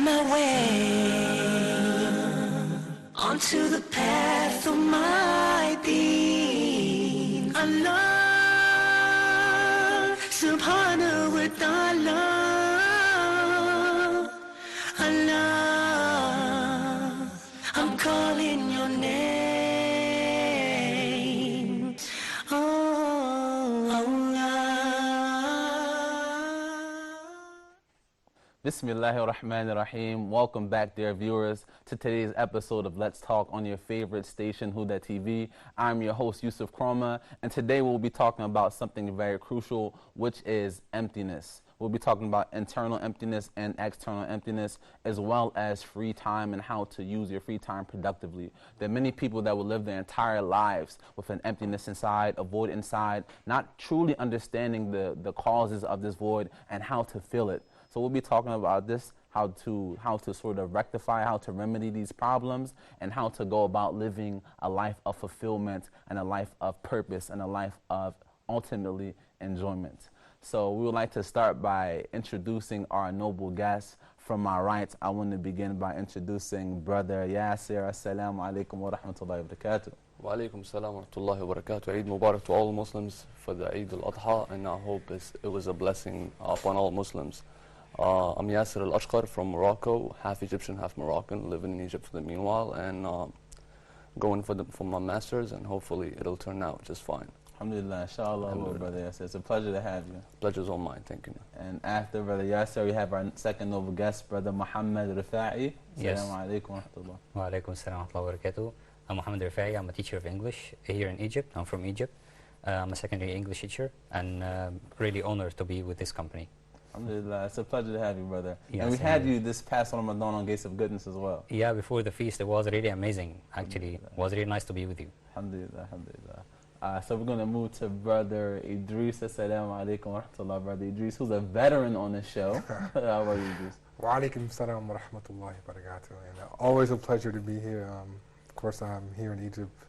my way onto the path of my deen. Allah subhanahu wa ta'ala, Allah, I'm calling your name. Oh Allah. Bismillahir Rahmanir Rahim. Welcome back, dear viewers, to today's episode of Let's Talk on your favorite station, Huda TV. I'm your host, Yusuf Kroma, and today we'll be talking about something very crucial, which is emptiness. We'll be talking about internal emptiness and external emptiness, as well as free time and how to use your free time productively. There are many people that will live their entire lives with an emptiness inside, a void inside, not truly understanding the causes of this void and how to fill it. So we'll be talking about this, how to sort of rectify, how to remedy these problems, and how to go about living a life of fulfillment and a life of purpose and a life of ultimately enjoyment. So we would like to start by introducing our noble guests. From my right, I want to begin by introducing Brother Yasir. Assalamu alaikum wa rahmatullahi wa barakatuh. Wa alaikum assalam wa rahmatullahi wa barakatuh. Eid Mubarak to all Muslims for the Eid al-Adha, and I hope it was a blessing upon all Muslims. I'm Yasir al-Ashqar from Morocco, half Egyptian, half Moroccan, living in Egypt for the meanwhile, and going for my masters, and hopefully it'll turn out just fine. Alhamdulillah, inshallah, Brother Yasir. It's a pleasure to have you. Pleasure's all mine, thank you. And after Brother Yasir, we have our second noble guest, Brother Muhammad Rifa'i. Yes. Assalamu alaikum wa rahmatullah. Wa alaikum assalam wa rahmatullahi wa barakatuh. I'm Muhammad Rifa'i. I'm a teacher of English here in Egypt. I'm from Egypt. I'm a secondary English teacher, and really honored to be with this company. Alhamdulillah, it's a pleasure to have you, brother. Yes, and we had you this past Ramadan on Gates of Goodness as well. Yeah, before the feast, it was really amazing, actually. It was really nice to be with you. Alhamdulillah, alhamdulillah. So we're going to move to Brother Idris. Assalamu alaikum wa rahmatullah, Brother Idris, who's a veteran on this show. How about you, Idris? Wa alaikum assalam wa rahmatullahi wa barakatuh. And always a pleasure to be here. Of course, I'm here in Egypt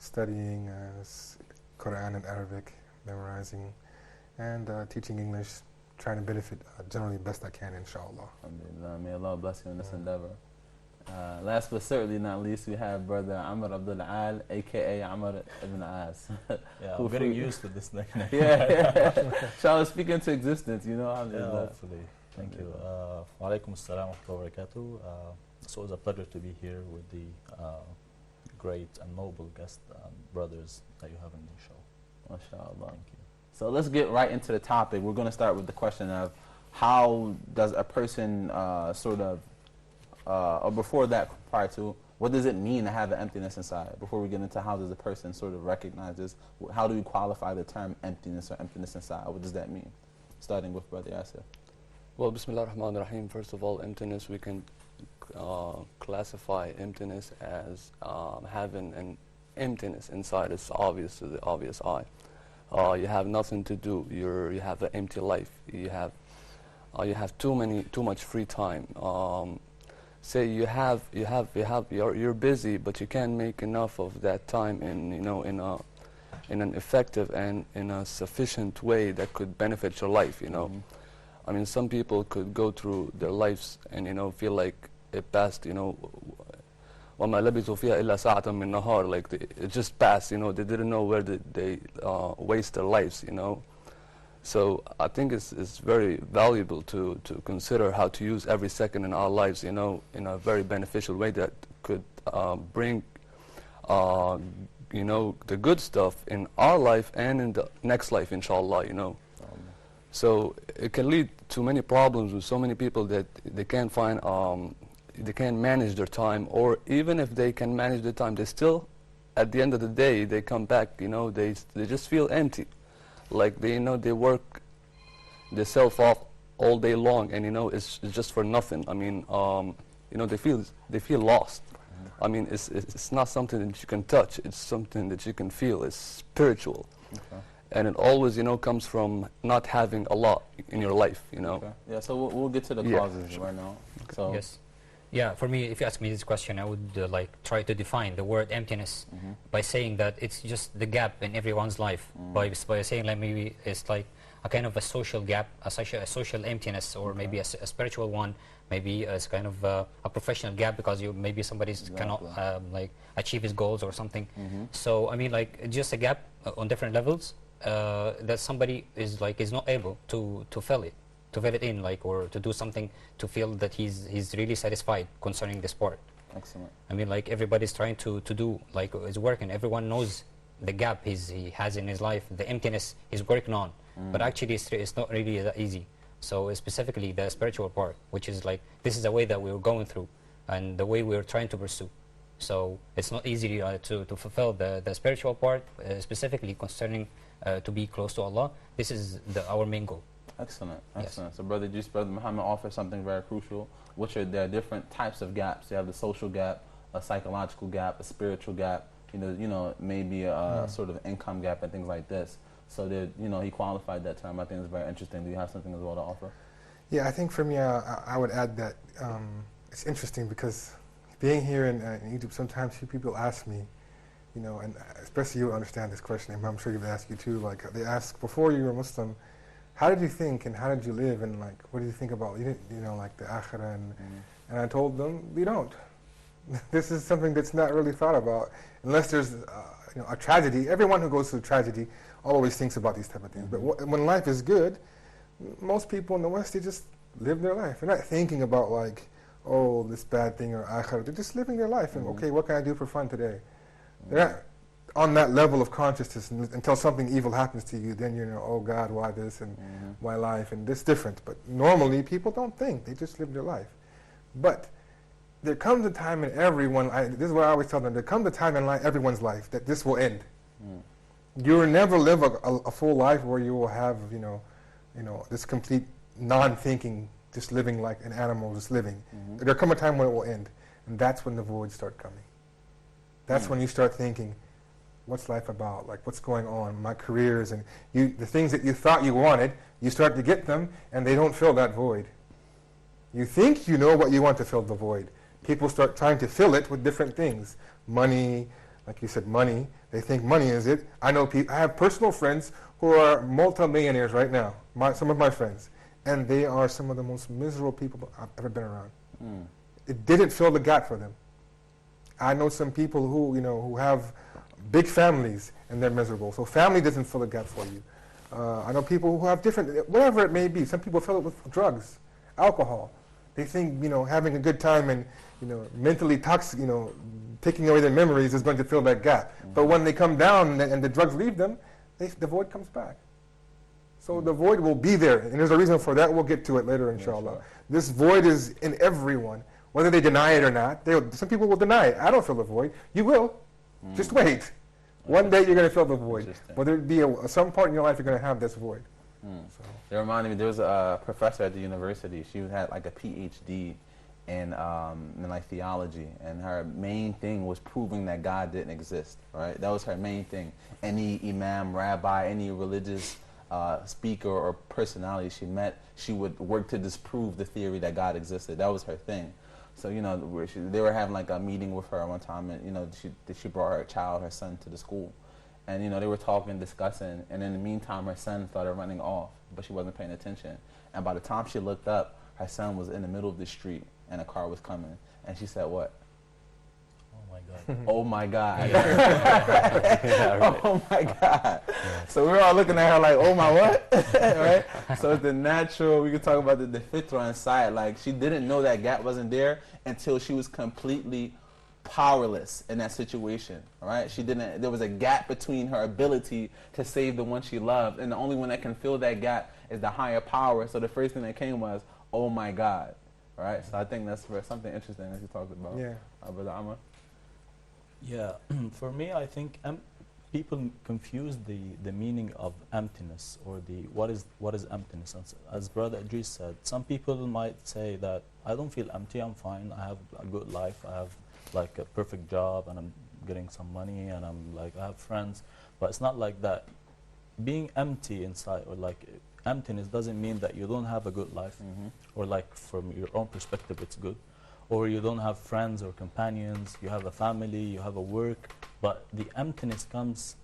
studying Quran and Arabic, memorizing, and teaching English, trying to benefit generally best I can, inshallah. Alhamdulillah. May Allah bless you in this endeavor. Last but certainly not least, we have Brother Amr Abdul Al, a.k.a. Amr ibn As. Yeah, I'm getting used to this nickname. Yeah. Shall speak into existence, you know. Yeah, hopefully. Thank you. Wa alaikum assalam wa rahmatullahi wa barakatuh. It's always a pleasure to be here with the great and noble guest brothers that you have in the show. MashaAllah. Thank you. So let's get right into the topic. We're going to start with the question of how does a person or before that, prior to, what does it mean to have an emptiness inside? Before we get into how does a person sort of recognize this, how do we qualify the term emptiness or emptiness inside? What does that mean? Starting with Brother Yasir. Well, Bismillah ar-Rahman ar-Rahim. First of all, emptiness, we can classify emptiness as having an emptiness inside. It's obvious to the obvious eye. You have nothing to do. You have an empty life. You have too much free time. Say you're busy, but you can't make enough of that time in an effective and in a sufficient way that could benefit your life. Mm-hmm. I mean, some people could go through their lives and feel like it passed. وَمَا لَبِثُوا فِيهَا إِلَّا سَاعَةً مِّن نَهَارٍ, like it they passed. They didn't know where they waste their lives. So I think it's very valuable to consider how to use every second in our lives, in a very beneficial way that could bring, the good stuff in our life and in the next life, inshallah, So it can lead to many problems with so many people that they can't find, they can't manage their time, or even if they can manage their time, they still, at the end of the day, they come back, they just feel empty. Like they work themselves off all day long, and it's just for nothing. I mean, they feel lost. I mean, it's not something that you can touch. It's something that you can feel. It's spiritual, and it always comes from not having a lot in your life. Okay. Yeah. So we'll get to the causes right now. So Yes. Yeah, for me, if you ask me this question, I would try to define the word emptiness by saying that it's just the gap in everyone's life. By saying like maybe it's like a kind of a social gap, a social emptiness, or maybe a spiritual one, maybe as kind of a professional gap because maybe somebody cannot like achieve his goals or something. So I mean, like just a gap on different levels that somebody is not able to fill it in, like, or to do something to feel that he's really satisfied concerning the sport. Excellent. I mean, like everybody's trying to do like his work, and everyone knows the gap he has in his life, the emptiness he's working on. But actually, it's not really that easy. So specifically, the spiritual part, which is like this is the way that we were going through, and the way we were trying to pursue. So it's not easy to fulfill the spiritual part, specifically concerning to be close to Allah. This is our main goal. Excellent, Yes. excellent. So Brother Muhammad offers something very crucial, which are there are different types of gaps. You have the social gap, a psychological gap, a spiritual gap, maybe a sort of income gap and things like this. So that, he qualified that term. I think it's very interesting. Do you have something as well to offer? Yeah, I think for me, I would add that it's interesting because being here in Egypt, sometimes people ask me, and especially you understand this question, and I'm sure you've asked you too, like they ask, before you were Muslim, how did you think and how did you live, and like what do you think about like the akhirah, and I told them, we don't. This is something that's not really thought about unless there's a tragedy. Everyone who goes through tragedy always thinks about these type of things. But when life is good, most people in the West, they just live their life. They're not thinking about like, oh, this bad thing or akhirah. They're just living their life and okay, what can I do for fun today? They're not on that level of consciousness until something evil happens to you. Then oh God, why this and why life, and this different. But normally people don't think. They just live their life. But there comes a time in everyone. This is what I always tell them. There comes a time in everyone's life that this will end. You will never live a full life where you will have this complete non-thinking, just living like an animal, just living. There come a time when it will end, and that's when the voids start coming. That's when you start thinking, what's life about? Like, what's going on? My careers and the things that you thought you wanted, you start to get them, and they don't fill that void. You think you know what you want to fill the void. People start trying to fill it with different things. Money, like you said, money. They think money is it. I know people. I have personal friends who are multi-millionaires right now. Some of my friends, and they are some of the most miserable people I've ever been around. It didn't fill the gap for them. I know some people who have big families and they're miserable. So family doesn't fill the gap for you. I know people who have different, whatever it may be. Some people fill it with drugs, alcohol. They think having a good time and mentally taking away their memories is going to fill that gap. But when they come down and the drugs leave them, the void comes back. So the void will be there, and there's a reason for that. We'll get to it later, inshallah. This void is in everyone, whether they deny it or not. Some people will deny it. I don't fill the void. You will. Just wait. One day you're going to fill the void. Whether it be some part in your life, you're going to have this void. So. It reminded me, there was a professor at the university. She had like a PhD in like theology, and her main thing was proving that God didn't exist. Right? That was her main thing. Any imam, rabbi, any religious speaker or personality she met, she would work to disprove the theory that God existed. That was her thing. So they were having like a meeting with her one time, and she brought her son to the school. And they were talking, discussing, and in the meantime her son started running off, but she wasn't paying attention. And by the time she looked up, her son was in the middle of the street and a car was coming. And she said, what? Oh my God. Oh my God. Yeah, right. Oh my God. Yeah. So we were all looking at her like, oh my what? Right? So it's the natural, we could talk about the fitra inside. Like, she didn't know that gap wasn't there until she was completely powerless in that situation, right? There was a gap between her ability to save the one she loved, and the only one that can fill that gap is the higher power. So the first thing that came was, oh my God, right? So I think that's something interesting that you talked about. Yeah. Brother Amr? Yeah, for me, I think people confuse the meaning of emptiness, or what is emptiness. As Brother Idris said, some people might say that I don't feel empty, I'm fine, I have a good life, I have like a perfect job, and I'm getting some money, and I have friends. But it's not like that. Being empty inside, or like emptiness, doesn't mean that you don't have a good life, or like from your own perspective it's good, or you don't have friends or companions, you have a family, you have a work. But the emptiness comes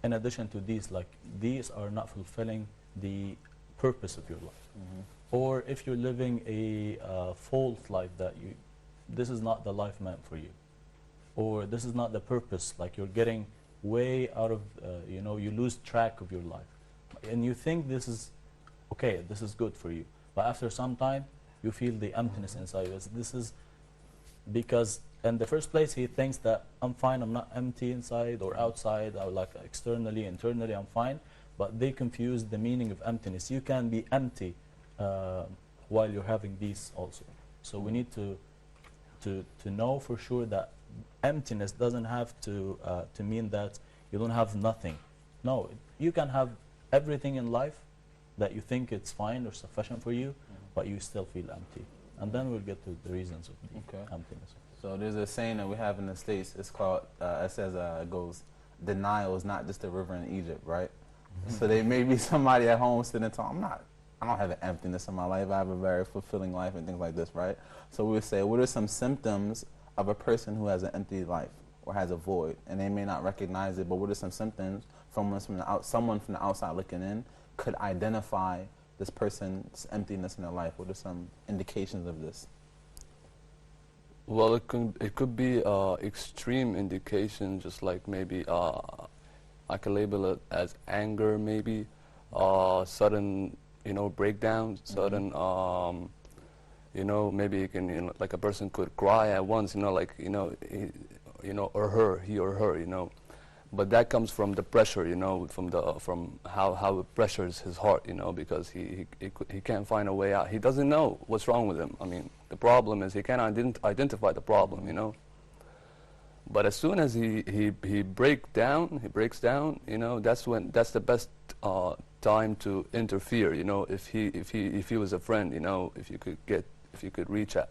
in addition to these. Like, these are not fulfilling the purpose of your life. Or if you're living a false life that this is not the life meant for you, or this is not the purpose, like you're getting way out of, you lose track of your life. And you think this is okay, this is good for you. But after some time, you feel the emptiness inside you. This is because in the first place, he thinks that I'm fine, I'm not empty inside or outside, or like externally, internally, I'm fine. But they confuse the meaning of emptiness. You can be empty while you're having these also. So we need to know for sure that emptiness doesn't have to mean that you don't have nothing. No, you can have everything in life that you think it's fine or sufficient for you, but you still feel empty. And then we'll get to the reasons of the emptiness. So there's a saying that we have in the States. It's called, it says, it goes, denial is not just a river in Egypt, right? So there may be somebody at home sitting and talking, I don't have an emptiness in my life. I have a very fulfilling life and things like this, right? So we would say, what are some symptoms of a person who has an empty life or has a void? And they may not recognize it, but what are some symptoms someone from the outside looking in could identify this person's emptiness in their life? What are some indications of this? Well, it could be extreme indication, just like maybe I could label it as anger, maybe sudden, breakdown, sudden, maybe you can, like a person could cry at once, like or he or her, but that comes from the pressure, from how it pressures his heart, because he can't find a way out. He doesn't know what's wrong with him. I mean, the problem is he can't identify the problem, But as soon as he breaks down, that's the best time to interfere. If he was a friend, if you could reach out.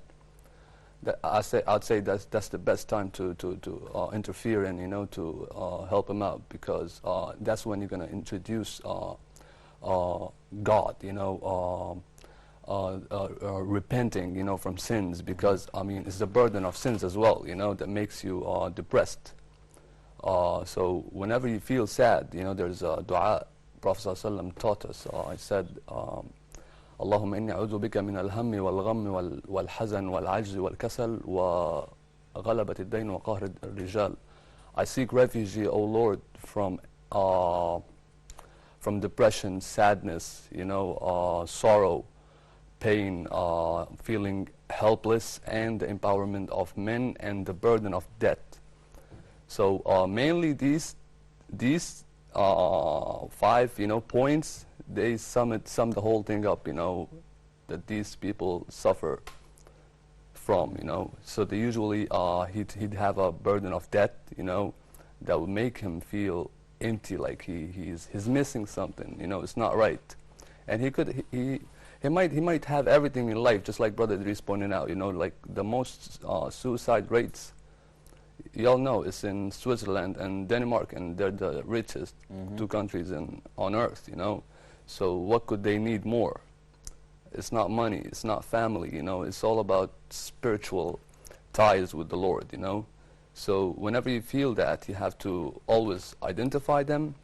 I'd say that's the best time to interfere and to help him out, because that's when you're gonna introduce God, repenting, from sins, because it's the burden of sins as well, that makes you depressed. So whenever you feel sad, there's a dua. Prophet ﷺ taught us. He said, اللهم إني أعوذ بك من الهم والغم والحزن والعجز والكسل وغلبة الدين وقهر الرجال. I seek refuge, O Lord, from depression, sadness, sorrow, pain, feeling helpless, and the empowerment of men and the burden of debt. So mainly these 5 points, they sum the whole thing up, that these people suffer from, So they usually he'd have a burden of debt, that would make him feel empty, like he's missing something, it's not right. And he might have everything in life, just like Brother Idris pointed out, like the most suicide rates, y'all know, it's in Switzerland and Denmark, and they're the richest 2 countries on earth, So what could they need more? It's not money, it's not family, it's all about spiritual ties with the Lord, So whenever you feel that, you have to always identify them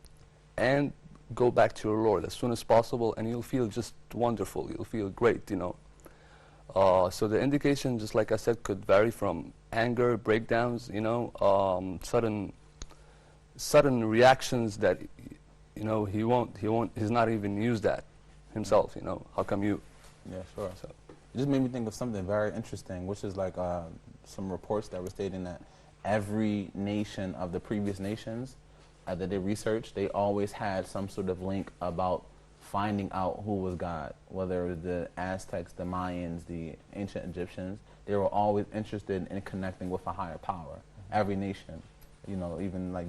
and go back to your Lord as soon as possible, and you'll feel just wonderful, you'll feel great, So the indication, just like I said, could vary from anger, breakdowns, sudden reactions that he's not even used that himself, How come you? Yeah, sure. So it just made me think of something very interesting, which is like some reports that were stating that every nation of the previous nations that they researched, they always had some sort of link about finding out who was God, whether it was the Aztecs, the Mayans, the ancient Egyptians. They were always interested in connecting with a higher power. Every nation, even like,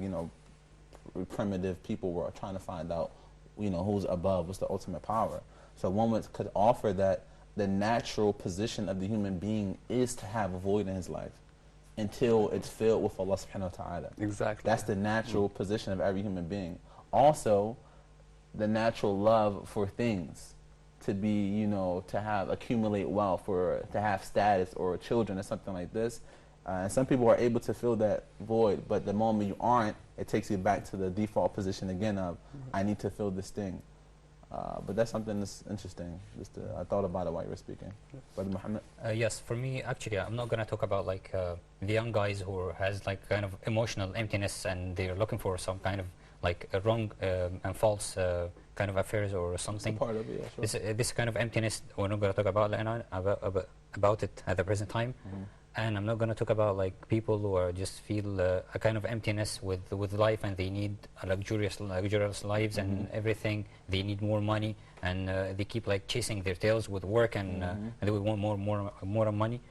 primitive people were trying to find out, who's above, what's the ultimate power. So one could offer that the natural position of the human being is to have a void in his life until it's filled with Allah subhanahu wa ta'ala. Exactly. That's the natural position of every human being. Also, the natural love for things, to be, to accumulate wealth, or to have status or children or something like this. And some people are able to fill that void, but the moment you aren't, it takes you back to the default position again of, I need to fill this thing. But that's something that's interesting. I thought about it while you were speaking. Brother Muhammad? Yes, for me, actually, I'm not gonna talk about like the young guys who has like kind of emotional emptiness and they're looking for some kind of like a wrong and false kind of affairs or something. Part of it, yeah, sure. This kind of emptiness, we're not gonna talk about it at the present time. And I'm not going to talk about like people who are just feel a kind of emptiness with life, and they need a luxurious lives and everything. They need more money, and they keep like chasing their tails with work, and they want more money.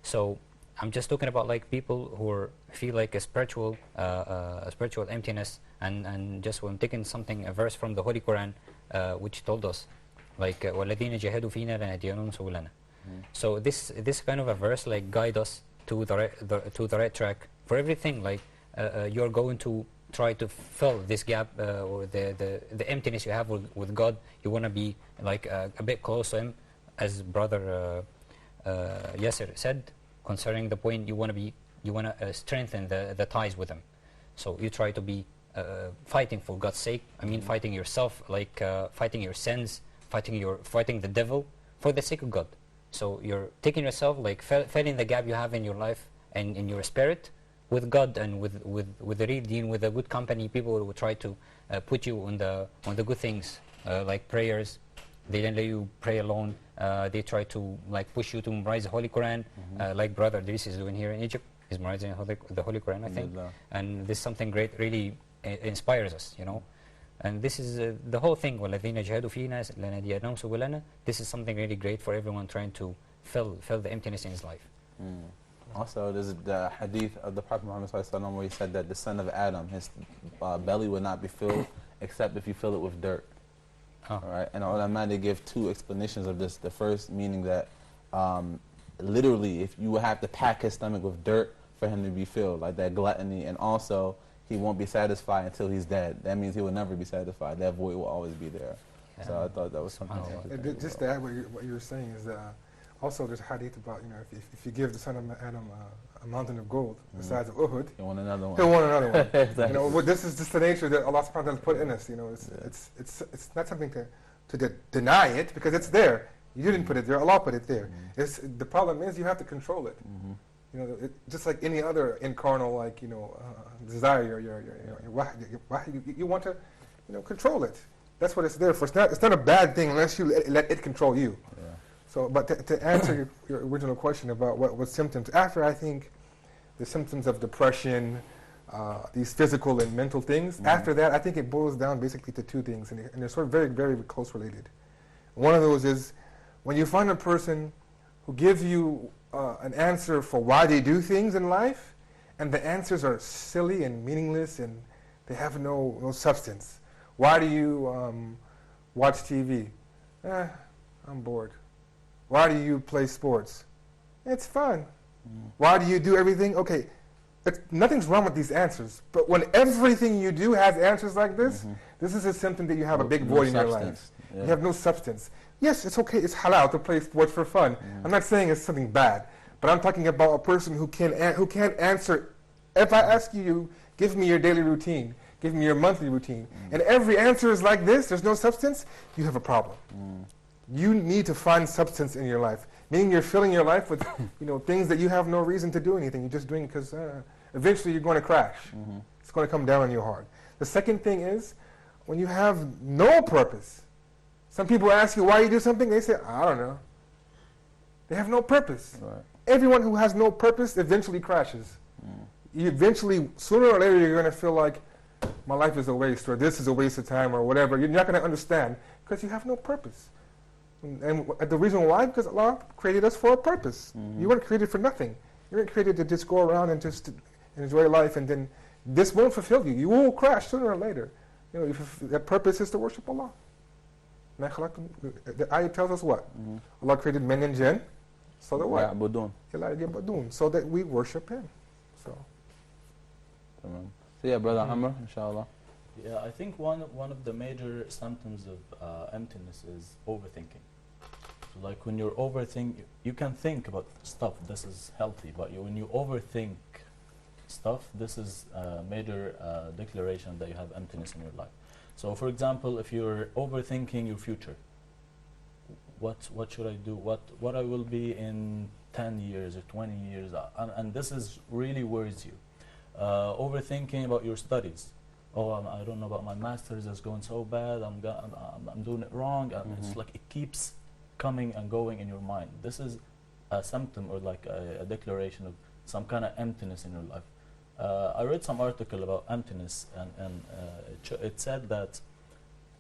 So I'm just talking about like people who feel like a spiritual emptiness, and just when taking a verse from the Holy Quran, which told us like وَالَّذِينَ جَاهَدُوا فِينَا لَنَهْدِيَنَّهُمْ سُبُلَنَا. So this kind of a verse like guide us to the right track for everything. Like you're going to try to fill this gap or the emptiness you have with God. You want to be like a bit close to Him, as Brother Yasser said concerning the point. You want to strengthen the ties with Him. So you try to be fighting for God's sake. I mean, fighting yourself, like fighting your sins, fighting the devil for the sake of God. So you're taking yourself, like filling the gap you have in your life and in your spirit with God and with the real deen, with a good company, people who will try to put you on the good things, like prayers. They don't let you pray alone. They try to like push you to memorize the Holy Quran, like Brother Idris is doing here in Egypt. He's memorizing the Holy Quran, I think. And this is something great, really inspires us, you know. And this is the whole thing. وَالَّذِينَ جَاهَدُوا فِينَا لَنَهْدِيَنَّهُمْ سُبُلَنَا. This is something really great for everyone trying to fill the emptiness in his life. Also, there's the hadith of the Prophet Muhammad ﷺ where he said that the son of Adam, his belly will not be filled except if you fill it with dirt. All right, and ulama, they give two explanations of this. The first meaning that literally, if you would have to pack his stomach with dirt for him to be filled, like that gluttony, and also he won't be satisfied until he's dead. That means he will never be satisfied. That void will always be there. Yeah. So I thought that was something. Just to add what you were saying is that also there's a hadith about, you know, if you give the son of Adam a mountain of gold the size of Uhud, he'll want another one. He'll want another one. Exactly. You know, this is just the nature that Allah subhanahu wa ta'ala put in us. You know, it's not something to deny it, because it's there. You didn't put it there. Allah put it there. The problem is you have to control it. You know, just like any other incarnal, like, you know, desire, you want to, you know, control it. That's what it's there for. It's not a bad thing unless you let it control you. Yeah. So, but to answer your original question about what symptoms, after I think the symptoms of depression, these physical and mental things, after that I think it boils down basically to two things, and they're sort of very, very close related. One of those is when you find a person who gives you an answer for why they do things in life, and the answers are silly and meaningless and they have no substance. Why do you watch TV? I'm bored. Why do you play sports? It's fun. Why do you do everything? Okay, nothing's wrong with these answers, but when everything you do has answers like this, this is a symptom that you have a big void in your life. Yeah. You have no substance. Yes, it's okay, it's halal to play sports for fun. I'm not saying it's something bad, but I'm talking about a person who can't answer. If I ask you, give me your daily routine, give me your monthly routine, and every answer is like this, there's no substance, you have a problem. You need to find substance in your life, meaning you're filling your life with things that you have no reason to do anything. You're just doing it because eventually you're going to crash. It's going to come down on you hard. The second thing is when you have no purpose. Some people ask you why you do something, they say, I don't know. They have no purpose. Right. Everyone who has no purpose eventually crashes. You eventually, sooner or later, you're going to feel like my life is a waste, or this is a waste of time, or whatever. You're not going to understand because you have no purpose. And the reason why, because Allah created us for a purpose. You weren't created for nothing. You weren't created to just go around and just enjoy life, and then this won't fulfill you. You will crash sooner or later. If that purpose is to worship Allah. The ayah tells us what? Allah created men and jinn, so that what? So that we worship Him. So yeah, Brother Amr, inshallah. Yeah, I think one of the major symptoms of emptiness is overthinking. So like when you're overthinking, you can think about stuff, this is healthy, but when you overthink stuff, this is a major declaration that you have emptiness in your life. So for example, if you're overthinking your future, what should I do? What I will be in 10 years or 20 years? And this is really worries you. Overthinking about your studies. Oh, I don't know about my master's, it's going so bad, I'm doing it wrong. And it's like it keeps coming and going in your mind. This is a symptom or like a declaration of some kind of emptiness in your life. I read some article about emptiness, and it said that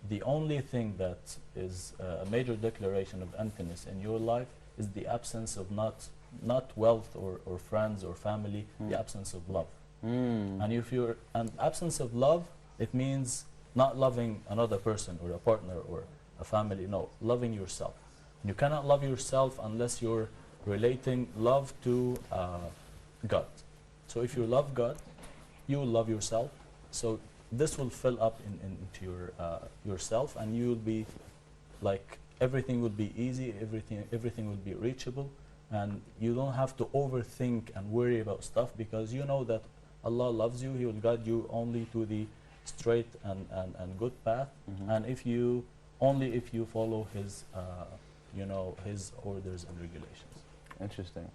the only thing that is a major declaration of emptiness in your life is the absence of not wealth or friends or family, the absence of love. And if you're an absence of love, it means not loving another person or a partner or a family. No, loving yourself. You cannot love yourself unless you're relating love to God. So if you love God, you will love yourself. So this will fill up into yourself, and you will be like everything will be easy, everything will be reachable, and you don't have to overthink and worry about stuff, because you know that Allah loves you. He will guide you only to the straight and good path, and if you follow His His orders and regulations. Interesting.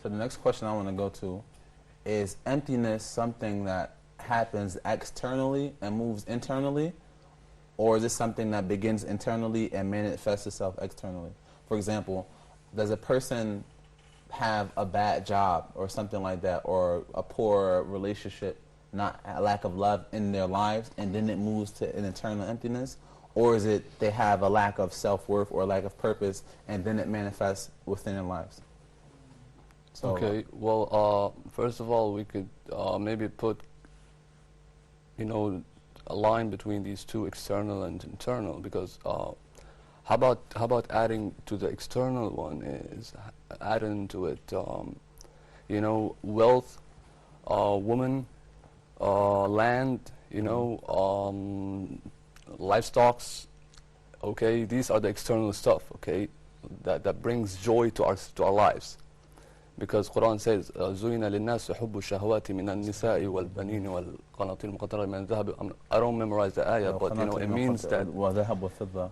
So the next question I want to go to is emptiness something that happens externally and moves internally, or is it something that begins internally and manifests itself externally? For example, does a person have a bad job or something like that, or a poor relationship, not a lack of love in their lives, and then it moves to an internal emptiness? Or is it they have a lack of self-worth or a lack of purpose, and then it manifests within their lives? So, okay, well, first of all, we could maybe put, a line between these two, external and internal, because how about adding to the external one is adding to it, wealth, woman, land, livestocks. Okay, these are the external stuff. Okay, that brings joy to our lives. Because Quran says, زُيِّنَ لِلنَّاسِ حُبُّ الشَّهَوَاتِ مِنَ النِّسَاءِ وَالْبَنِينِ وَالْقَنَاطِيرِ الْمُقَنطَرَةِ مِنَ الذَّهَبِ. I don't memorize the ayah, but it means that,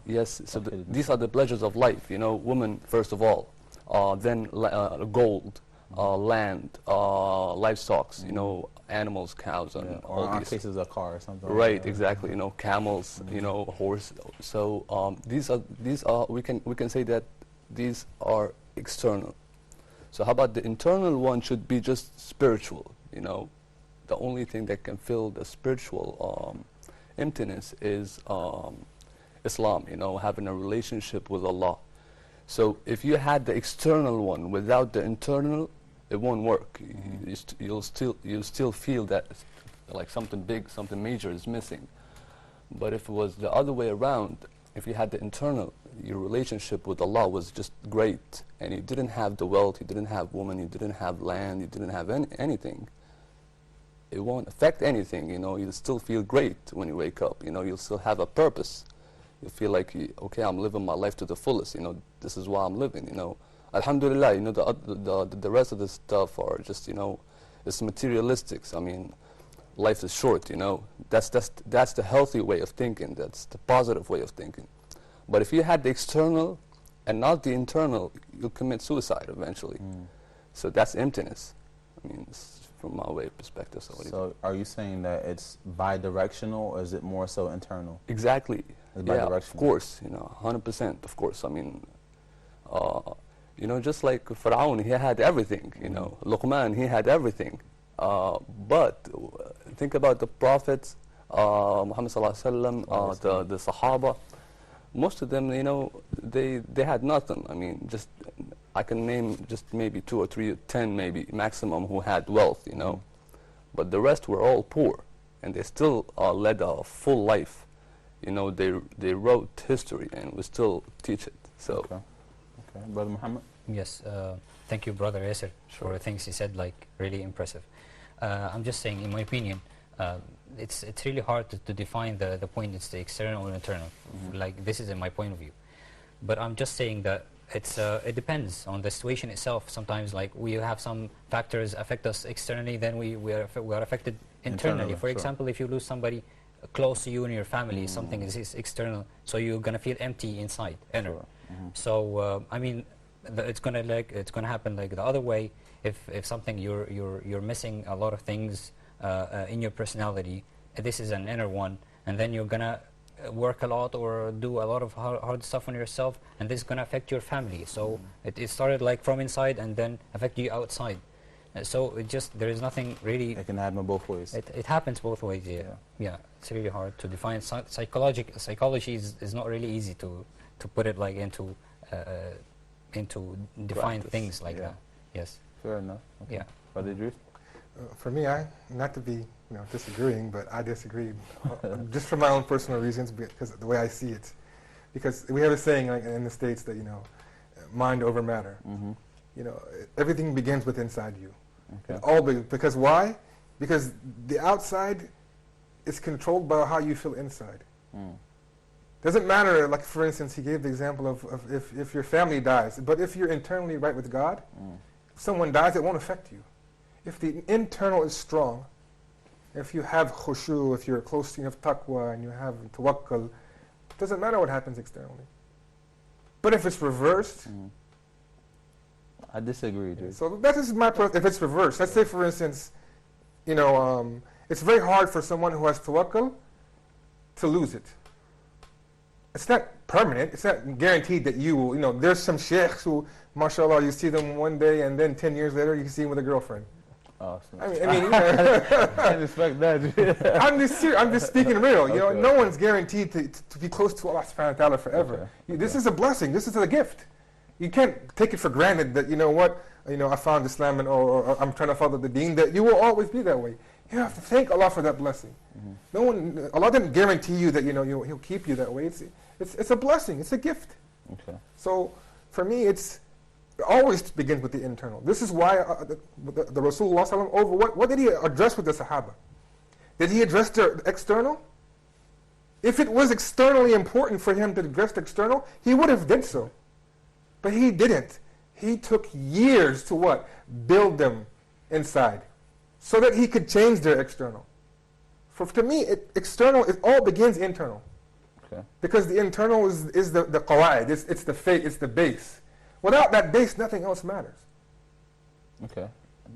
yes, so these are the pleasures of life, women first of all, then gold, land, livestock, animals, cows, and all or in these. cases a car or something. Right, like that. exactly. Camels, horse. So these are we can say that these are external. So how about the internal one? Should be just spiritual. The only thing that can fill the spiritual emptiness is Islam. Having a relationship with Allah. So if you had the external one without the internal, it won't work. You'll still feel that like something big, something major is missing. But if it was the other way around, if you had the internal, your relationship with Allah was just great, and you didn't have the wealth, you didn't have woman, you didn't have land, you didn't have anything, it won't affect anything. You'll still feel great when you wake up. You'll still have a purpose. You feel like, okay, I'm living my life to the fullest. This is why I'm living. Alhamdulillah. The rest of the stuff are just, it's materialistics. I mean, life is short. That's the healthy way of thinking. That's the positive way of thinking. But if you had the external and not the internal, you'll commit suicide eventually. So that's emptiness. I mean, from my way of perspective. So are you saying that it's bi-directional, or is it more so internal? Exactly. It's Yeah, bi-directional. of course. 100%. Of course. I mean, just like Pharaoh, he had everything. Luqman, he had everything. But think about the prophets, Muhammad sallallahu alaihi wasallam, the Sahaba. Most of them, they had nothing. I mean, I can name just maybe 2 or 3 or 10 maybe maximum who had wealth, But the rest were all poor, and they still led a full life. They wrote history, and we still teach it. So, okay. Brother Muhammad. Yes, thank you, Brother Yasser, for the things he said, like really impressive. I'm just saying, in my opinion, it's really hard to define the point. It's the external or internal. Like, this is in my point of view. But I'm just saying that it depends on the situation itself. Sometimes, like, we have some factors affect us externally, then we are affected internally. For example, if you lose somebody close to you and your family, something is external, so you're gonna feel empty inside, inner. Sure. So I mean, it's gonna happen like the other way. If something you're missing a lot of things in your personality, this is an inner one, and then you're gonna work a lot or do a lot of hard stuff on yourself, and this is gonna affect your family. So it started like from inside and then affect you outside. So it just, there is nothing really. It can happen both ways. It happens both ways. Yeah. It's really hard to define. Psychology is not really easy to put it like into define Practice, things like that. Yes. Fair enough. Okay. Yeah. Brother Idris? For me, not to be disagreeing, but I disagree just for my own personal reasons, because the way I see it. Because we have a saying like in the States that mind over matter. Everything begins with inside you. Okay. Because why? Because the outside is controlled by how you feel inside. Doesn't matter, like for instance, he gave the example of if your family dies, but if you're internally right with God, if someone dies, it won't affect you. If the internal is strong, if you have khushu, if you're close, you have taqwa, and you have tawakkul, it doesn't matter what happens externally. But if it's reversed, I disagree, dude. so that is my if it's reversed. Let's say, for instance, it's very hard for someone who has tawakkul to lose it. It's not permanent. It's not guaranteed that you will. There's some sheikhs who, mashallah, you see them one day and then 10 years later you see them with a girlfriend. Awesome. I mean, I didn't expect that, dude. I'm just speaking real. Okay. No one's guaranteed to be close to Allah subhanahu wa ta'ala forever. Okay. This is a blessing. This is a gift. You can't take it for granted that, I found Islam and or I'm trying to follow the deen, that you will always be that way. You have to thank Allah for that blessing. Allah didn't guarantee you that He'll keep you that way. It's a blessing. It's a gift. Okay. So for me, it always begins with the internal. This is why the Rasulullah sallallahu over what did he address with the Sahaba? Did he address the external? If it was externally important for him to address the external, he would have did so. But he didn't. He took years to what? Build them inside, so that he could change their external. To me, external, it all begins internal. Okay. Because the internal is the qawaid, it's the faith, it's the base. Without that base, nothing else matters. Okay.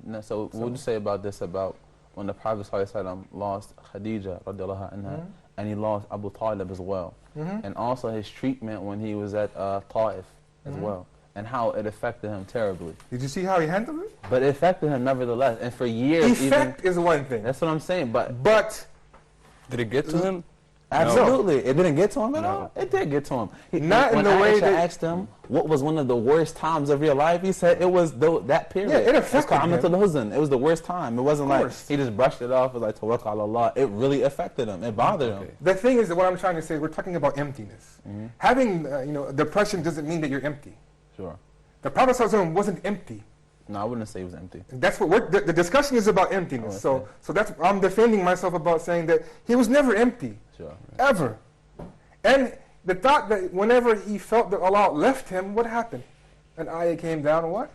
Now, so what would you say about this, about when the Prophet ﷺ lost Khadija radiallahu anha, and he lost Abu Talib as well, and also his treatment when he was at Ta'if as well, and how it affected him terribly. Did you see how he handled it? But it affected him nevertheless, and for years. Effect is one thing. That's what I'm saying, but did it get to him? absolutely, it didn't get to him at all. It did get to him. Not in the way Aisha that asked him what was one of the worst times of your life, he said it was that period. Yeah, it affected him. It was the worst time. It wasn't like he just brushed it off as like tawakkal ala Allah. It really affected him. It bothered him. The thing is that what I'm trying to say, we're talking about emptiness. Having depression doesn't mean that you're empty. Sure. The Prophet ﷺ wasn't empty. No, I wouldn't say he was empty. That's what the discussion is about, emptiness. So that's I'm defending myself about saying that he was never empty. Sure. Ever. And the thought that whenever he felt that Allah left him, what happened? An ayah came down, what?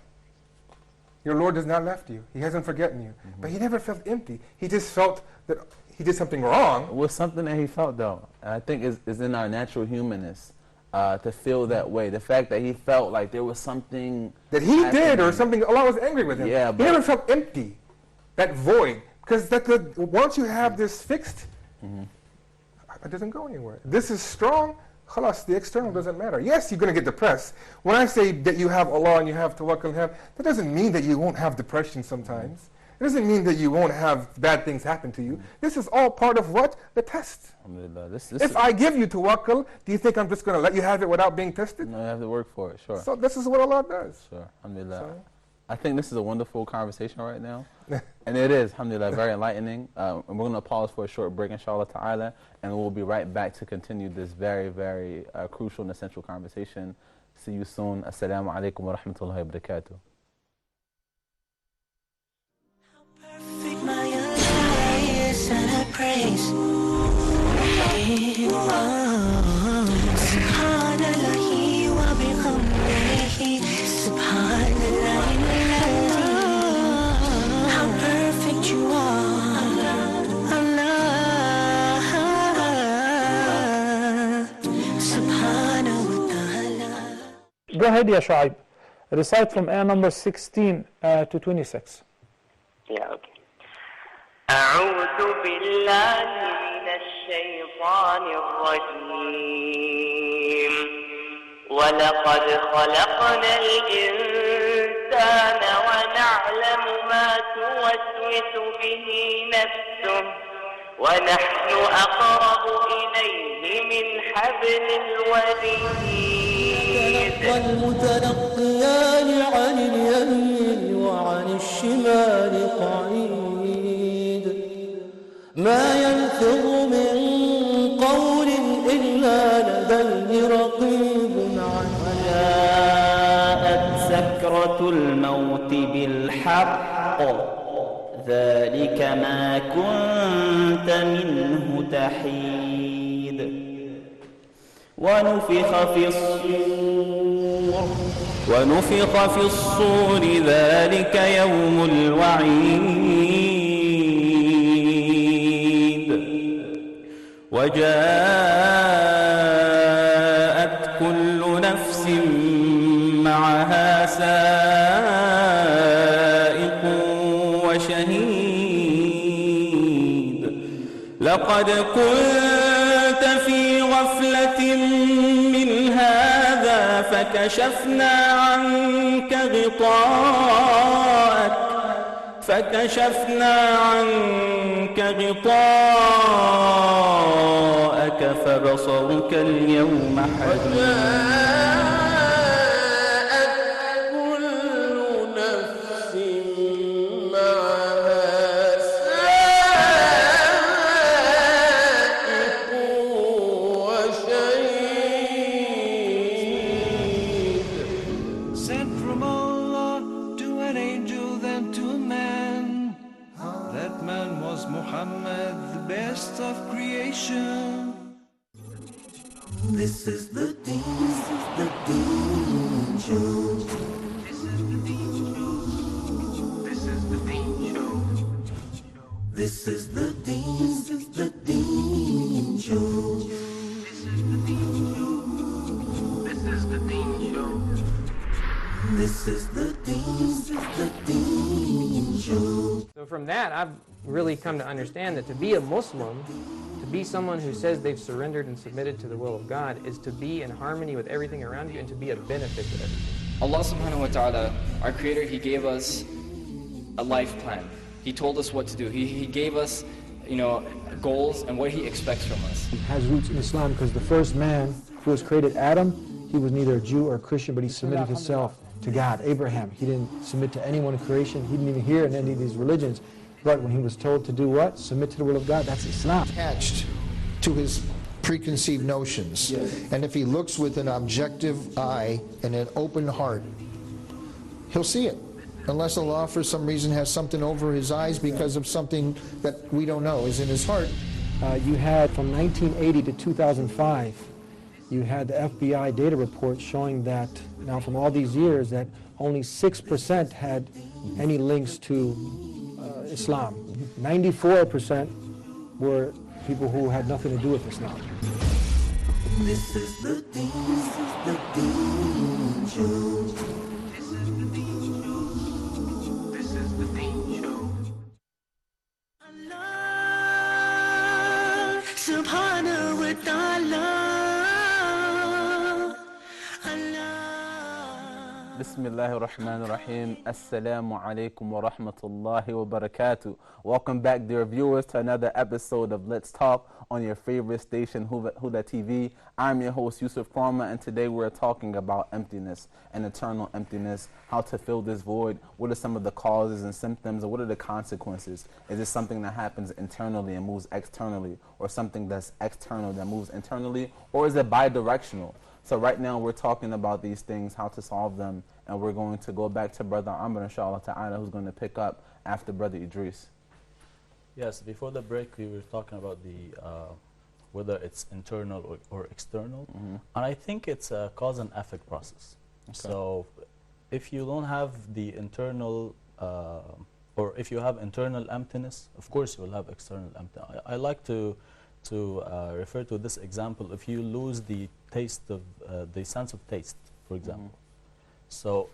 Your Lord has not left you. He hasn't forgotten you. But he never felt empty. He just felt that he did something wrong. It was something that he felt, though. And I think is in our natural humanness to feel that way. The fact that he felt like there was something that he happening. did or something, Allah was angry with him. Yeah, he never felt empty, that void. Because once you have this fixed, it doesn't go anywhere. This is strong, khalas, the external doesn't matter. Yes, you're going to get depressed. When I say that you have Allah and you have tawakkul, that doesn't mean that you won't have depression sometimes. It doesn't mean that you won't have bad things happen to you. This is all part of what? The test. If I give you tawakkul, do you think I'm just going to let you have it without being tested? No, you have to work for it, sure. So this is what Allah does. Sure, alhamdulillah. So, I think this is a wonderful conversation right now. And it is, alhamdulillah, very enlightening. And we're going to pause for a short break, inshallah ta'ala, and we'll be right back to continue this very, very crucial and essential conversation. See you soon. Assalamu alaikum wa rahmatullahi wa barakatuh. Perfect my eyes and I praise. Subhanallahi wa bihamdihi. Subhanallah. How perfect you are, Allah. Go ahead, Ya Shu'aib. Recite from ayah number 16 to 26. Yeah, okay. أعوذ بالله من الشيطان الرجيم ولقد خلقنا الإنسان ونعلم ما توسوس به نفسه ونحن أقرب إليه من حبل الوريد. تلقى المتلقيان عن اليمين وعن الشمال قعيد ما يلفظ من قول إلا لديه رقيب عتيد. وجاءت سكرة الموت بالحق ذلك ما كنت منه تحيد ونفخ في الصور ذلك يوم الوعيد وجاءت كل نفس معها سائق وشهيد لقد كنت في غفلة من هذا فكشفنا عنك غطاءك فبصرك اليوم حديد This is the Deen Show. This is the Deen Show. This is the Deen Show. So from that, I've really come to understand that to be a Muslim, to be someone who says they've surrendered and submitted to the will of God, is to be in harmony with everything around you and to be a benefit to everything. Allah subhanahu wa ta'ala, our Creator, He gave us a life plan. He told us what to do. He gave us, goals and what He expects from us. It has roots in Islam because the first man who was created, Adam, he was neither a Jew or a Christian, but he submitted himself to God. Abraham, he didn't submit to anyone in creation. He didn't even hear in any of these religions. But when he was told to do what? Submit to the will of God, that's Islam. Attached to his preconceived notions. Yes. And if he looks with an objective eye and an open heart, he'll see it. Unless Allah for some reason has something over his eyes because of something that we don't know is in his heart. You had from 1980 to 2005, you had the FBI data report showing that now from all these years that only 6% had any links to Islam. 94% were people who had nothing to do with Islam. This is the Deen Show. This is the Deen Show. Allah Subhanahu wa Ta'ala. Bismillahir Rahmanir Rahim. Assalamu alaikum wa rahmatullahi wa barakatuh. Welcome back, dear viewers, to another episode of Let's Talk on your favorite station, Huda TV. I'm your host, Yusuf Krama, and today we're talking about emptiness and eternal emptiness, how to fill this void, what are some of the causes and symptoms, and what are the consequences? Is it something that happens internally and moves externally, or something that's external that moves internally, or is it bidirectional? So right now we're talking about these things, how to solve them, and we're going to go back to Brother Amr, inshallah ta'ala, who's going to pick up after Brother Idris. Yes, before the break we were talking about the whether it's internal or external, and I think it's a cause and effect process. Okay. So if you don't have the internal, or if you have internal emptiness, of course you will have external emptiness. I like to refer to this example. If you lose the taste of the sense of taste, for example, So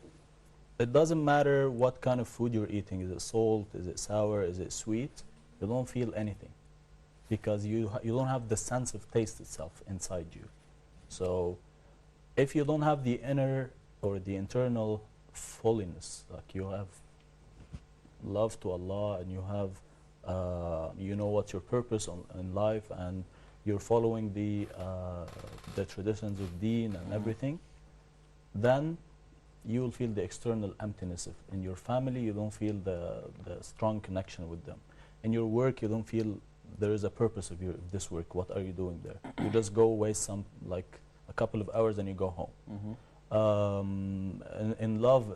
it doesn't matter what kind of food you're eating. Is it salt? Is it sour? Is it sweet? You don't feel anything because you don't have the sense of taste itself inside you. So if you don't have the inner or the internal fulness, like you have love to Allah and you have you know what's your purpose in life and you're following the traditions of deen and everything, then you will feel the external emptiness. In your family, you don't feel the strong connection with them. In your work, you don't feel there is a purpose of this work. What are you doing there? You just go waste like a couple of hours and you go home. In love,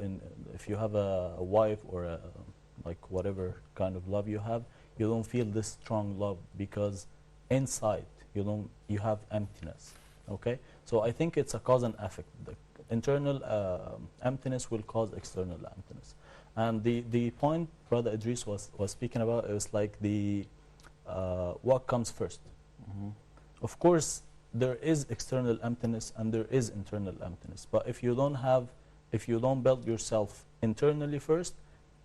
if you have a wife or like whatever kind of love you have, you don't feel this strong love because inside you have emptiness. Okay, so I think it's a cause and effect. The internal emptiness will cause external emptiness. And the point Brother Idris was speaking about is like the what comes first. Of course, there is external emptiness and there is internal emptiness. But if you don't build yourself internally first,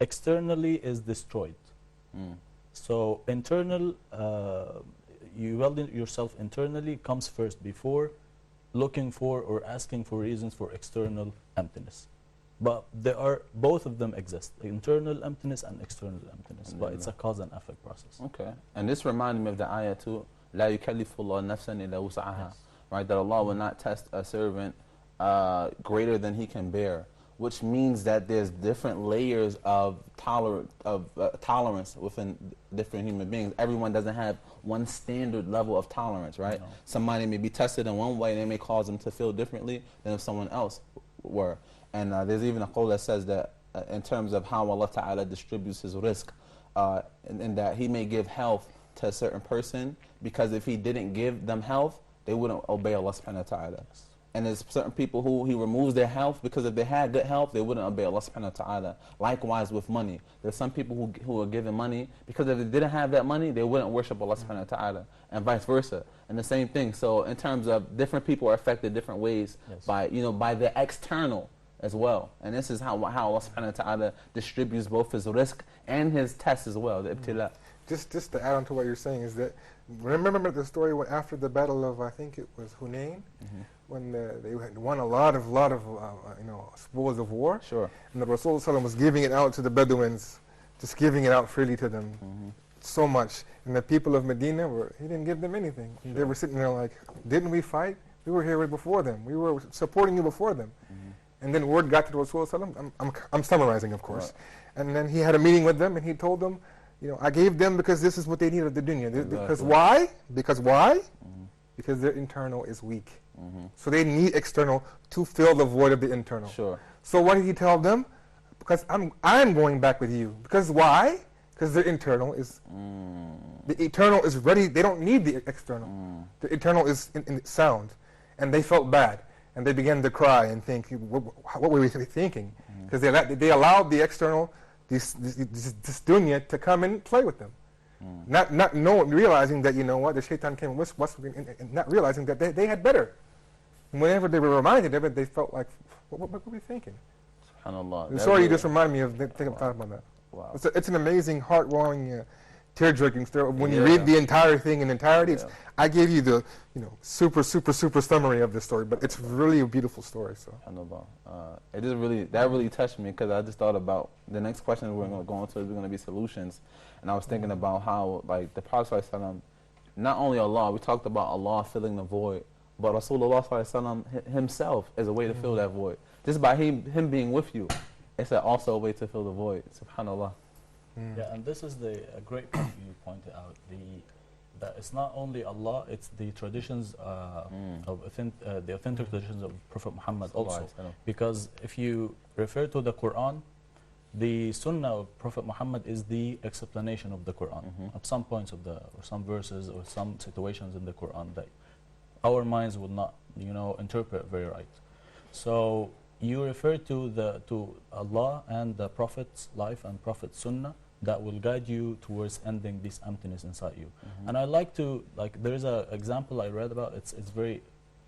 externally is destroyed. So internal, you build yourself internally comes first before looking for or asking for reasons for external emptiness. But both of them exist, internal emptiness and external emptiness, but it's a cause and effect process. Okay, and this reminded me of the ayah too, لا يكلف الله نفسا إلا وسعها, right? That Allah will not test a servant greater than he can bear, which means that there's different layers of tolerance within different human beings. Everyone doesn't have one standard level of tolerance, right? No. Somebody may be tested in one way and it may cause them to feel differently than if someone else were. And there's even a qawl that says that in terms of how Allah Ta'ala distributes his rizq, in that he may give health to a certain person because if he didn't give them health, they wouldn't obey Allah Subhanahu wa Ta'ala. And there's certain people who he removes their health because if they had good health, they wouldn't obey Allah Subhanahu wa Ta'ala. Likewise with money. There's some people who are given money because if they didn't have that money, they wouldn't worship Allah Subhanahu wa Ta'ala, and vice versa. And the same thing. So in terms of different people are affected different ways by the external as well. And this is how Allah Subhanahu wa Ta'ala distributes both his rizq and his tests as well, the ibtila. Just to add on to what you're saying is that, remember the story when after the battle of, I think it was Hunayn, when they had won a lot of spoils of war. Sure. And the Rasul was giving it out to the Bedouins, just giving it out freely to them, so much. And the people of Medina he didn't give them anything. Sure. They were sitting there like, didn't we fight? We were here before them. We were supporting you before them. And then word got to the Rasul. I'm summarizing, of course. Right. And then he had a meeting with them, and he told them, I gave them because this is what they needed, the dunya. Exactly. Because why? Because why? Because their internal is weak. So they need external to fill the void of the internal. Sure. So what did he tell them? Because I'm going back with you. Because why? Because their internal is, the eternal is ready. They don't need the external. The internal is in sound. And they felt bad. And they began to cry and think, what were we thinking? Because they allowed the external, this dunya, to come and play with them. Not realizing that, the shaitan came and not realizing that they had better. And whenever they were reminded of it, they felt like, what were we thinking? SubhanAllah. Sorry, you just reminded me of thinking about that. Wow. It's an amazing, heart-warming, tear-jerking story. When you read the entire thing in entirety, I gave you the super summary of the story, but it's really a beautiful story. So that really touched me because I just thought about the next question we're going to go into is going to be solutions, and I was thinking about how like the Prophet ﷺ, not only Allah, we talked about Allah filling the void, but Rasulullah ﷺ himself is a way to fill that void. Just by him being with you, it's also a way to fill the void. Subhanallah. Yeah, and this is a great point you pointed out. That it's not only Allah, it's the traditions of the authentic traditions of Prophet Muhammad also. Because if you refer to the Quran, the Sunnah of Prophet Muhammad is the explanation of the Quran. At some points or some verses or some situations in the Quran that our minds would not, interpret very right. So you refer to Allah and the Prophet's life and Prophet's Sunnah that will guide you towards ending this emptiness inside you. And I like to, there is an example I read about, it's very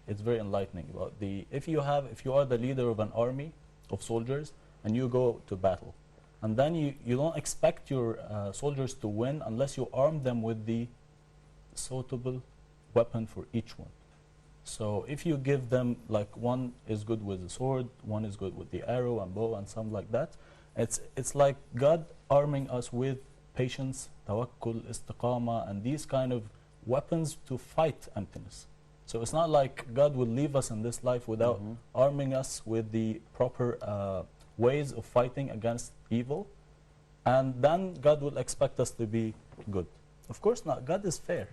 enlightening about if you are the leader of an army of soldiers and you go to battle. And then you don't expect your soldiers to win unless you arm them with the suitable weapon for each one. So if you give them, like, one is good with the sword, one is good with the arrow and bow and something like that, it's like God arming us with patience, tawakkul, istiqama, and these kind of weapons to fight emptiness. So it's not like God will leave us in this life without arming us with the proper ways of fighting against evil, and then God will expect us to be good. Of course not. God is fair.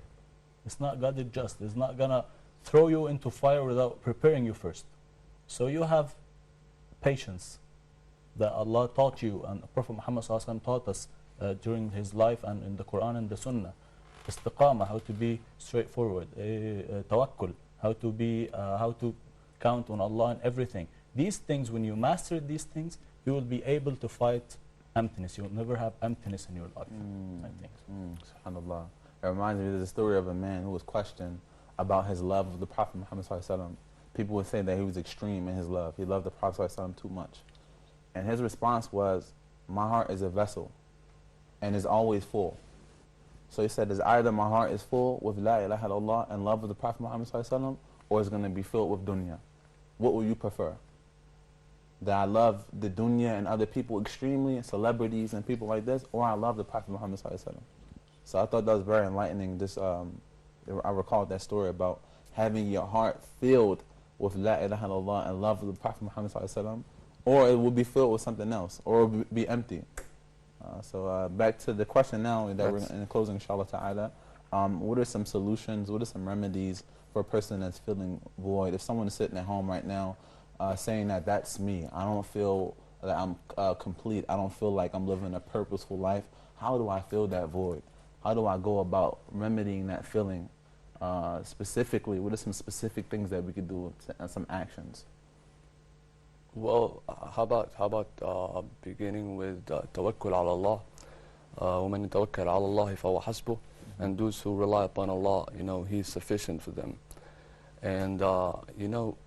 It's not God is just. It's not gonna throw you into fire without preparing you first. So you have patience that Allah taught you, and Prophet Muhammad ﷺ taught us during his life and in the Quran and the Sunnah. Istiqama, how to be straightforward. Tawakkul, how to count on Allah and everything. These things, when you master these things, you will be able to fight emptiness. You will never have emptiness in your life, I think. SubhanAllah. It reminds me of the story of a man who was questioned about his love of the Prophet Muhammad ﷺ. People would say that he was extreme in his love. He loved the Prophet ﷺ too much. And his response was, my heart is a vessel and is always full. So he said, is either my heart is full with La ilaha illallah and love of the Prophet Muhammad ﷺ, or it's going to be filled with dunya. What will you prefer? That I love the dunya and other people extremely, and celebrities and people like this, or I love the Prophet Muhammad ﷺ. So I thought that was very enlightening. I recalled that story about having your heart filled with La ilaha illallah and love of the Prophet Muhammad ﷺ, or it will be filled with something else, or it will be empty. So back to the question now that we're in closing, inshallah ta'ala. What are some solutions, what are some remedies for a person that's feeling void? If someone is sitting at home right now saying that that's me, I don't feel that I'm complete, I don't feel like I'm living a purposeful life, how do I fill that void? How do I go about remedying that feeling? Specifically, what are some specific things that we could do, some actions? Well, how about beginning with tawakkul ala Allah, وَمَنْ يَتَوَكَّلْ عَلَى اللَّهِ فَهُوَ حَسْبُهُ, and those who rely upon Allah, you know, He is sufficient for them. And you know,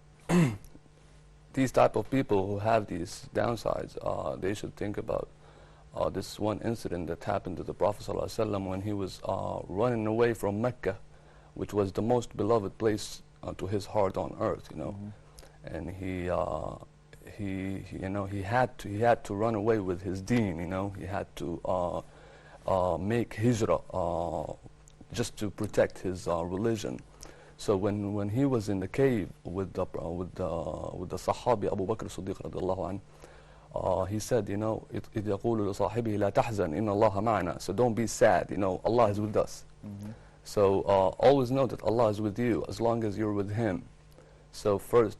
these type of people who have these downsides, they should think about this one incident that happened to the Prophet ﷺ when he was running away from Mecca, which was the most beloved place to his heart on earth, you know. And he you know, he had to run away with his deen, you know. He had to make hijrah just to protect his religion. So when he was in the cave with the Sahabi Abu Bakr Siddiq radiallahu anhu, he said, you know, إِذْ يَقُولُ لِصَاحِبِهِ لَا تَحْزَنْ إِنَّ اللَّهَ مَعَنَا. So don't be sad, you know, Allah is with us. So always know that Allah is with you as long as you're with Him. So first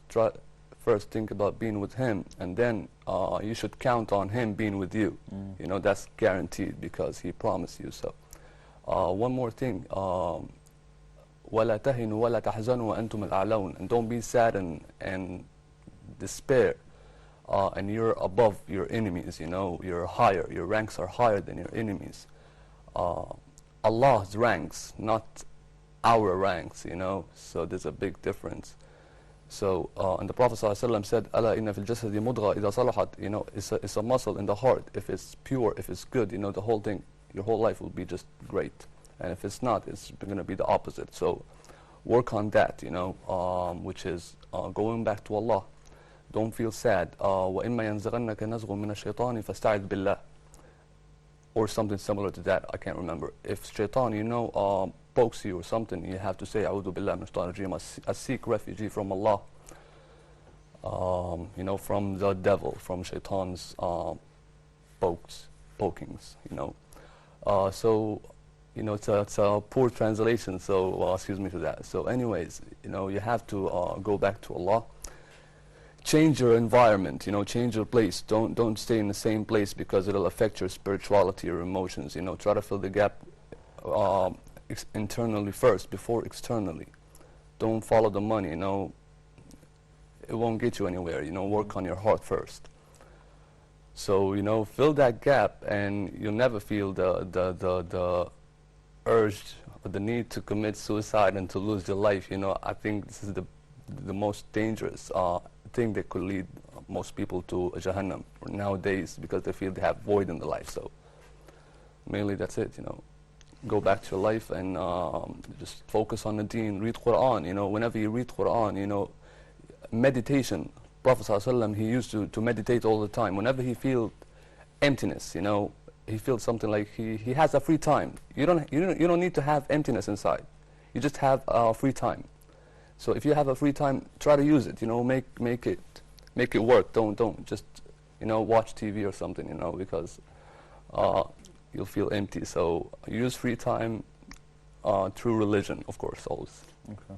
think about being with Him, and then you should count on Him being with you. You know, that's guaranteed because He promised you so. One more thing, وَلَا تَهِنُوا وَلَا تَحْزَنُوا وَأَنْتُمُ الْأَعْلَوْنَ. And don't be sad and despair, and you're above your enemies, you know, you're higher, your ranks are higher than your enemies. Allah's ranks, not our ranks, you know, so there's a big difference. So, and the Prophet ﷺ said, أَلَا إِنَّ فِي الْجَسَدِ مُضْغَةً إِذَا صَلَحَتْ, you know, it's a muscle in the heart. If it's pure, if it's good, you know, the whole thing, your whole life will be just great. And if it's not, it's going to be the opposite. So, work on that, you know, which is going back to Allah. Don't feel sad. وَإِمَّا يَنْزَغَنَّكَ نَزْغٌ مِنَ الشَّيْطَانِ فَاسْتَعِذْ بِاللَّهِ. Or something similar to that, I can't remember. If shaitan, you know, pokes you or something, you have to say, أعوذ بالله من الشيطان الرجيم. I seek refuge from Allah, you know, from the devil, from shaitan's pokings, you know. So, you know, it's a poor translation, so excuse me for that. So anyways, you know, you have to go back to Allah. Change your environment, you know, change your place. Don't stay in the same place because it'll affect your spirituality, your emotions, you know. Try to fill the gap internally first before externally. Don't follow the money, you know. It won't get you anywhere, you know. Work on your heart first. So, you know, fill that gap and you'll never feel the urge or the need to commit suicide and to lose your life, you know. I think this is the most dangerous thing that could lead a most people to Jahannam nowadays because they feel they have void in the life. So mainly that's it, you know. Go back to your life and just focus on the deen, read Quran, you know. Whenever you read Quran, you know, meditation. Prophet ﷺ, he used to meditate all the time. Whenever he feels emptiness, you know, he feels something like he has a free time. You don't need to have emptiness inside. You just have free time. So if you have a free time, try to use it. You know, make it work. Don't just, you know, watch TV or something. You know, because you'll feel empty. So use free time through religion, of course, always. Okay.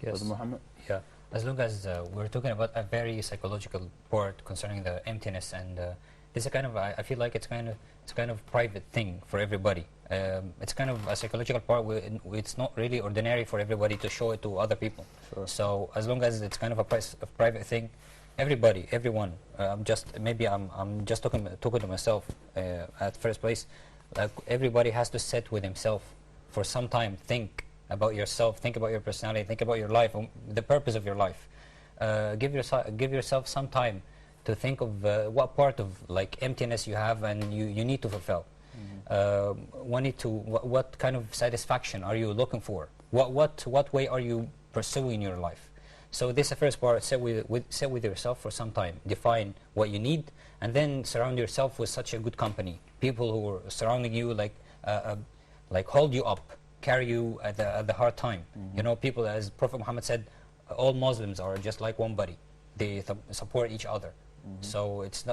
Yes. Brother Muhammad? Yeah. As long as we're talking about a very psychological part concerning the emptiness, and this is a kind of, I feel like it's kind of private thing for everybody. It's kind of a psychological part where it's not really ordinary for everybody to show it to other people. Sure. So as long as it's kind of a private thing, everybody, everyone. I'm just talking to myself at first place. Like everybody has to sit with himself for some time, think about yourself, think about your personality, think about your life, the purpose of your life. Give yourself some time to think of what part of like emptiness you have and you need to fulfill. What kind of satisfaction are you looking for? What way are you pursuing your life? So this is the first part. Sit with yourself for some time. Define what you need, and then surround yourself with such a good company. People who are surrounding you, like hold you up, carry you at the hard time. You know, people, as Prophet Muhammad said, all Muslims are just like one body. They support each other. So it's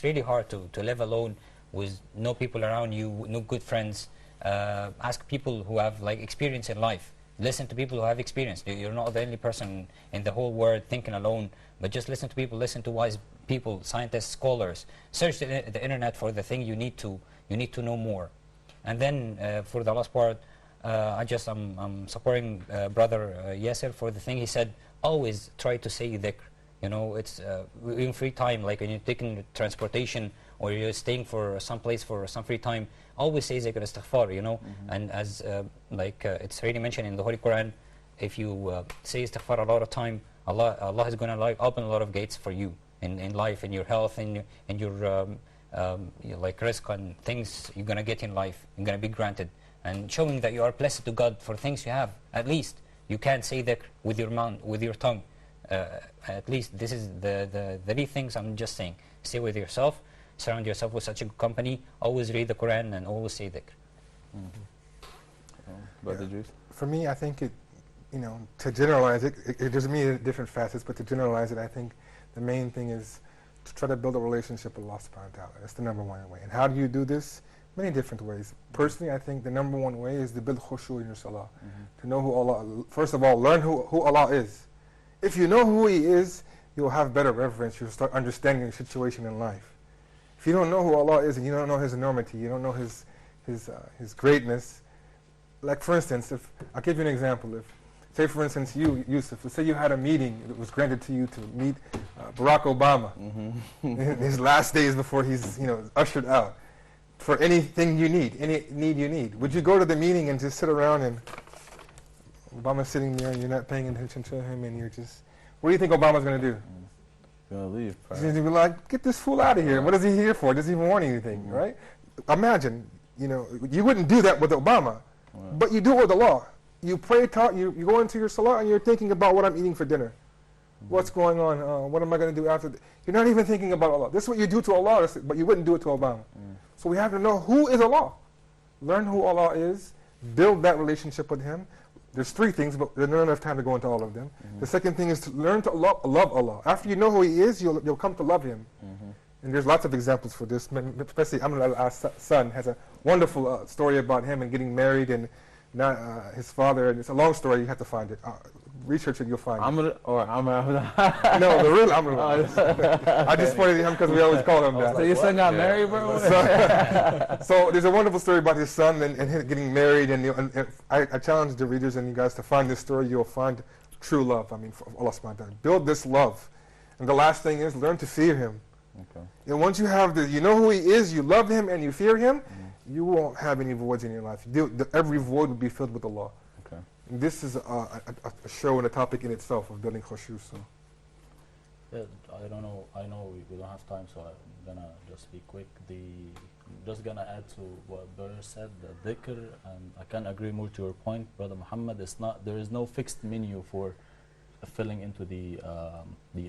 really hard to live alone with no people around you, no good friends. Ask people who have like experience in life. Listen to people who have experience. You're not the only person in the whole world thinking alone, but just listen to people, listen to wise people, scientists, scholars. Search the internet for the thing you need to know more. And then for the last part, I'm supporting brother Yasser for the thing he said. Always try to say dhikr. You know, it's in free time, like when you're taking transportation or you're staying for some place for some free time, always say zikr istighfar, you know. And as it's already mentioned in the Holy Quran, if you say istighfar a lot of time, Allah is going to open a lot of gates for you in life, in your health, in your like rizq and things you're going to get in life, you're going to be granted. And showing that you are blessed to God for things you have. At least you can say dhikr with your mouth, with your tongue. At least this is the three things I'm just saying. Stay with yourself, surround yourself with such a good company, always read the Quran and always say dhikr. Brother Idris? For me, I think to generalize it, there's many different facets, but to generalize it, I think the main thing is to try to build a relationship with Allah subhanahu wa ta'ala. That's the number one way. And how do you do this? Many different ways. Personally, I think the number one way is to build khushu in your salah. To know who Allah, first of all, learn who Allah is. If you know who He is, you'll have better reverence. You'll start understanding your situation in life. If you don't know who Allah is and you don't know His enormity, you don't know His greatness, like for instance, I'll give you an example. Say for instance you, Yusuf, say you had a meeting that was granted to you to meet Barack Obama in his last days before he's ushered out. For anything you need, any need you need. Would you go to the meeting and just sit around and Obama's sitting there and you're not paying attention to him and you're just, what do you think Obama's going to do? He's going to leave. He's going to be like, get this fool out of here. What is he here for? Does he even want anything, right? Imagine, you wouldn't do that with Obama, but you do it with Allah. You pray, you go into your salah and you're thinking about what I'm eating for dinner. What's going on? What am I going to do after? You're not even thinking about Allah. This is what you do to Allah, but you wouldn't do it to Obama. So we have to know who is Allah. Learn who Allah is. Build that relationship with Him. There's three things, but there's not enough time to go into all of them. The second thing is to learn to love Allah. After you know who He is, you'll come to love Him. And there's lots of examples for this. Especially Amr al-As son has a wonderful story about him and getting married and not his father. And it's a long story. You have to find it. Research it, you'll find it. Amr or Amr? No, the real Amr. I just pointed at him because we always call him that. So your son got married, bro? So there's a wonderful story about his son and him getting married. And I challenge the readers and you guys to find this story. You'll find true love. I mean, for Allah subhanahu wa ta'ala. Build this love. And the last thing is learn to fear Him. Okay. And once you have you know who He is, you love Him, and you fear Him, you won't have any voids in your life. Every void will be filled with Allah. Okay. And this is a show and a topic in itself of building khushu. So. Yeah, I don't know. I know we don't have time, so I'm gonna just be quick. Just gonna add to what brother said, the dhikr, and I can agree more to your point, brother Muhammad. There is no fixed menu for filling into the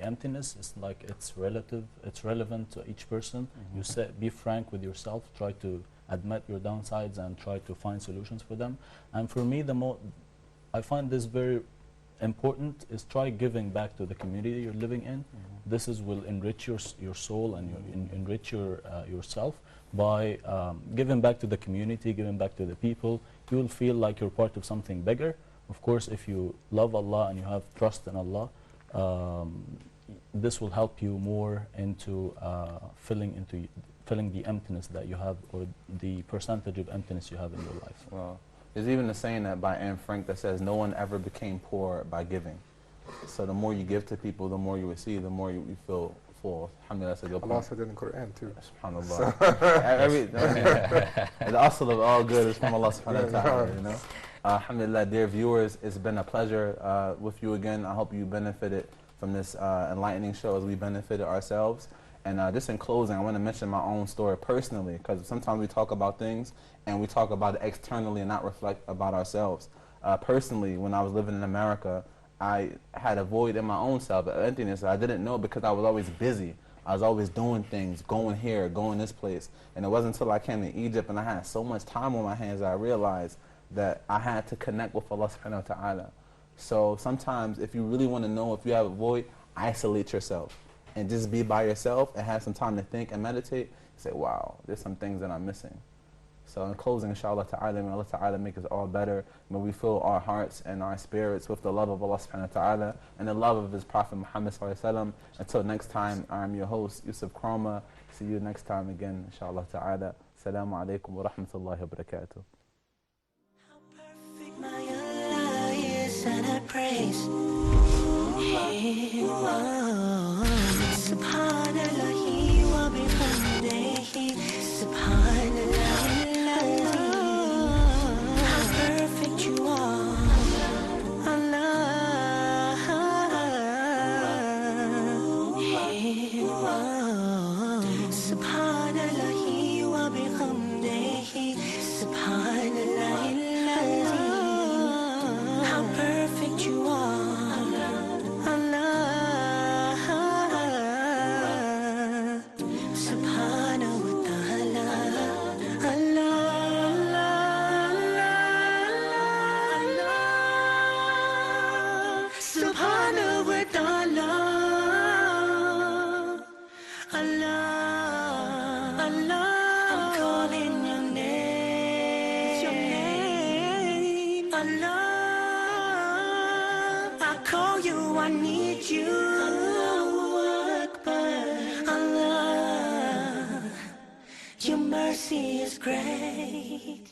emptiness. It's like it's relative. It's relevant to each person. You be frank with yourself. Try to admit your downsides and try to find solutions for them. And for me, I find this very important is try giving back to the community you're living in. This will enrich your soul and enrich yourself by giving back to the community, giving back to the people. You will feel like you're part of something bigger. Of course, if you love Allah and you have trust in Allah, this will help you more into filling the emptiness that you have, or the percentage of emptiness you have in your life. Well, there's even a saying that by Anne Frank that says, no one ever became poor by giving. So the more you give to people, the more you receive, the more you feel full. Alhamdulillah, that's a good point. Allah said in the Quran too. SubhanAllah. The asl of all good is from Allah subhanahu wa ta'ala, you know. Alhamdulillah, dear viewers, it's been a pleasure with you again. I hope you benefited from this enlightening show as we benefited ourselves. And just in closing, I want to mention my own story personally, because sometimes we talk about things and we talk about it externally and not reflect about ourselves. Personally, when I was living in America, I had a void in my own self, an emptiness. I didn't know because I was always busy. I was always doing things, going here, going this place. And it wasn't until I came to Egypt and I had so much time on my hands that I realized that I had to connect with Allah subhanahu wa ta'ala. So sometimes if you really want to know if you have a void, isolate yourself and just be by yourself and have some time to think and meditate. Say, wow, there's some things that I'm missing. So in closing, inshallah ta'ala, may Allah ta'ala make us all better. May we fill our hearts and our spirits with the love of Allah subhanahu wa ta'ala and the love of His Prophet Muhammad sallallahu alaihi wasallam. Until next time, I'm your host, Yusuf Kroma. See you next time again, inshallah ta'ala. Assalamu alaikum wa rahmatullahi wa barakatuh. My Allah is and I praise Him. Subhanallah wa bihamdihi. Subhanallah. How perfect you are, Allah. Subhanallah wa bihamdihi. Subhanallah. How perfect you are, Allah, Subhanahu wa ta'ala, Allah, Subhanahu wa ta'ala, Allah, I'm calling your name, Allah. Call you, I need you, Allahu Akbar, Allah, your mercy is great.